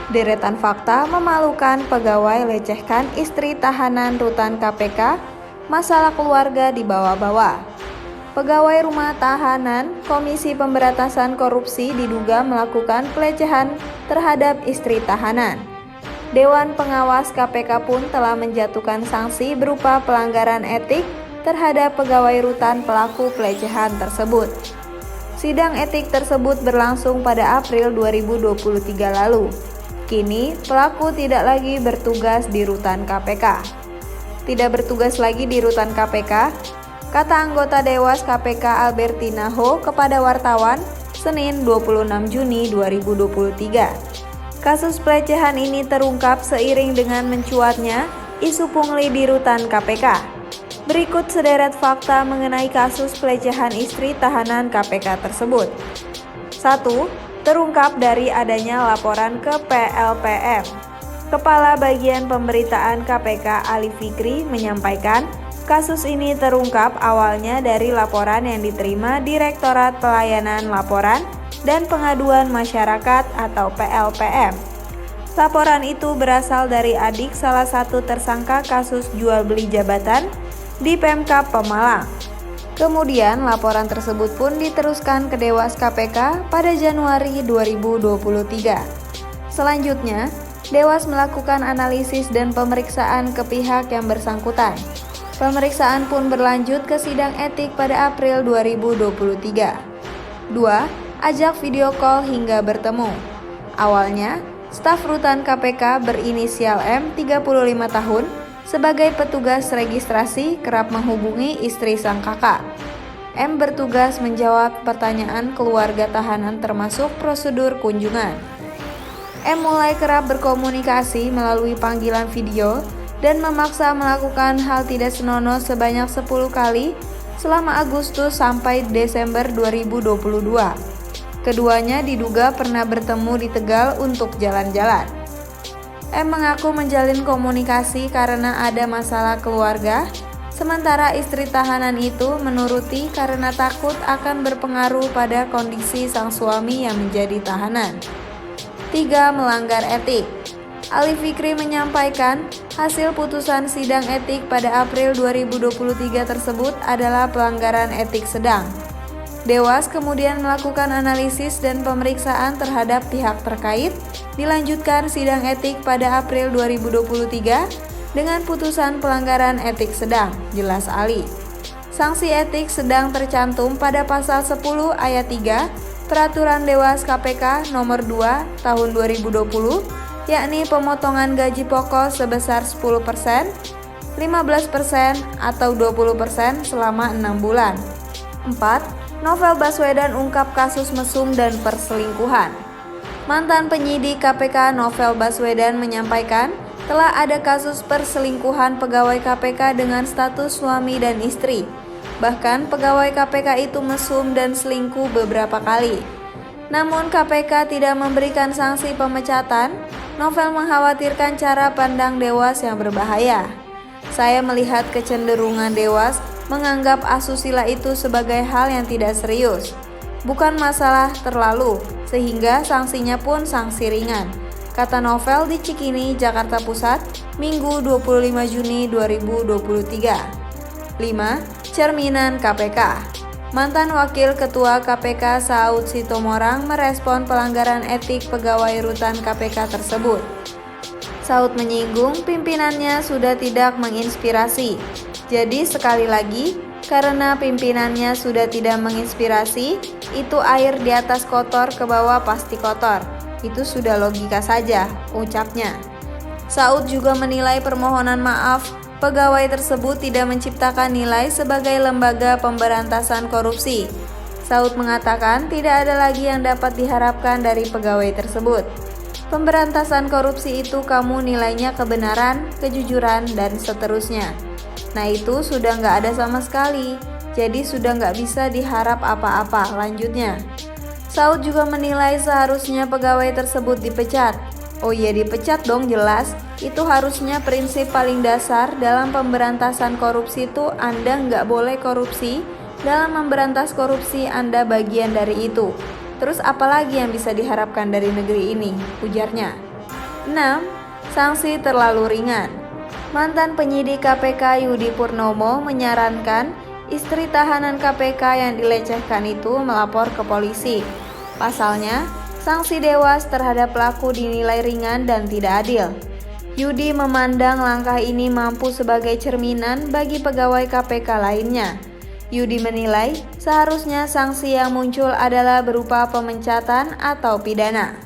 Deretan fakta memalukan, pegawai lecehkan istri tahanan rutan KPK, masalah keluarga dibawa-bawa. Pegawai rumah tahanan Komisi Pemberantasan Korupsi diduga melakukan pelecehan terhadap istri tahanan. Dewan Pengawas KPK pun telah menjatuhkan sanksi berupa pelanggaran etik terhadap pegawai rutan pelaku pelecehan tersebut. Sidang etik tersebut berlangsung pada April 2023 lalu. Kini, pelaku tidak lagi bertugas di rutan KPK. Tidak bertugas lagi di rutan KPK, kata anggota Dewas KPK Albertina Ho kepada wartawan Senin 26 Juni 2023. Kasus pelecehan ini terungkap seiring dengan mencuatnya isu pungli di rutan KPK. Berikut sederet fakta mengenai kasus pelecehan istri tahanan KPK tersebut. 1. Terungkap dari adanya laporan ke PLPM. Kepala Bagian Pemberitaan KPK Ali Fikri menyampaikan, kasus ini terungkap awalnya dari laporan yang diterima Direktorat Pelayanan Laporan dan Pengaduan Masyarakat atau PLPM. Laporan itu berasal dari adik salah satu tersangka kasus jual beli jabatan di Pemkab Pemalang. Kemudian laporan tersebut pun diteruskan ke Dewas KPK pada Januari 2023. Selanjutnya, Dewas melakukan analisis dan pemeriksaan ke pihak yang bersangkutan. Pemeriksaan pun berlanjut ke sidang etik pada April 2023. 2. Ajak video call hingga bertemu. Awalnya, staf rutan KPK berinisial M 35 tahun sebagai petugas registrasi kerap menghubungi istri sang kakak. M bertugas menjawab pertanyaan keluarga tahanan termasuk prosedur kunjungan. M mulai kerap berkomunikasi melalui panggilan video dan memaksa melakukan hal tidak senonoh sebanyak 10 kali selama Agustus sampai Desember 2022. Keduanya diduga pernah bertemu di Tegal untuk jalan-jalan. M mengaku menjalin komunikasi karena ada masalah keluarga, sementara istri tahanan itu menuruti karena takut akan berpengaruh pada kondisi sang suami yang menjadi tahanan. 3. Melanggar etik. Ali Fikri menyampaikan, hasil putusan sidang etik pada April 2023 tersebut adalah pelanggaran etik sedang. Dewas kemudian melakukan analisis dan pemeriksaan terhadap pihak terkait. Dilanjutkan sidang etik pada April 2023 dengan putusan pelanggaran etik sedang, jelas Ali. Sanksi etik sedang tercantum pada pasal 10 ayat 3 Peraturan Dewas KPK nomor 2 tahun 2020, yakni pemotongan gaji pokok sebesar 10%, 15% atau 20% selama 6 bulan. 4. Novel Baswedan ungkap kasus mesum dan perselingkuhan. Mantan penyidik KPK Novel Baswedan menyampaikan telah ada kasus perselingkuhan pegawai KPK dengan status suami dan istri. Bahkan pegawai KPK itu mesum dan selingkuh beberapa kali. Namun KPK tidak memberikan sanksi pemecatan. Novel mengkhawatirkan cara pandang Dewas yang berbahaya. Saya melihat kecenderungan Dewas menganggap asusila itu sebagai hal yang tidak serius, bukan masalah terlalu, sehingga sanksinya pun sanksi ringan, kata Novel di Cikini, Jakarta Pusat, Minggu 25 Juni 2023. 5. Cerminan KPK. Mantan Wakil Ketua KPK Saud Sitomorang merespon pelanggaran etik pegawai rutan KPK tersebut. Saud menyinggung pimpinannya sudah tidak menginspirasi. Jadi sekali lagi, karena pimpinannya sudah tidak menginspirasi, itu air di atas kotor ke bawah pasti kotor. Itu sudah logika saja, ucapnya. Saud juga menilai permohonan maaf pegawai tersebut tidak menciptakan nilai sebagai lembaga pemberantasan korupsi. Saud mengatakan tidak ada lagi yang dapat diharapkan dari pegawai tersebut. Pemberantasan korupsi itu kamu nilainya kebenaran, kejujuran, dan seterusnya. Nah itu sudah nggak ada sama sekali, jadi sudah nggak bisa diharap apa-apa, lanjutnya. Saud juga menilai seharusnya pegawai tersebut dipecat. Oh iya dipecat dong jelas, itu harusnya prinsip paling dasar dalam pemberantasan korupsi itu Anda nggak boleh korupsi, dalam memberantas korupsi Anda bagian dari itu. Terus apalagi yang bisa diharapkan dari negeri ini, ujarnya. 6. Sanksi terlalu ringan. Mantan penyidik KPK Yudi Purnomo menyarankan istri tahanan KPK yang dilecehkan itu melapor ke polisi. Pasalnya, sanksi dewas terhadap pelaku dinilai ringan dan tidak adil. Yudi memandang langkah ini mampu sebagai cerminan bagi pegawai KPK lainnya. Yudi menilai seharusnya sanksi yang muncul adalah berupa pemecatan atau pidana.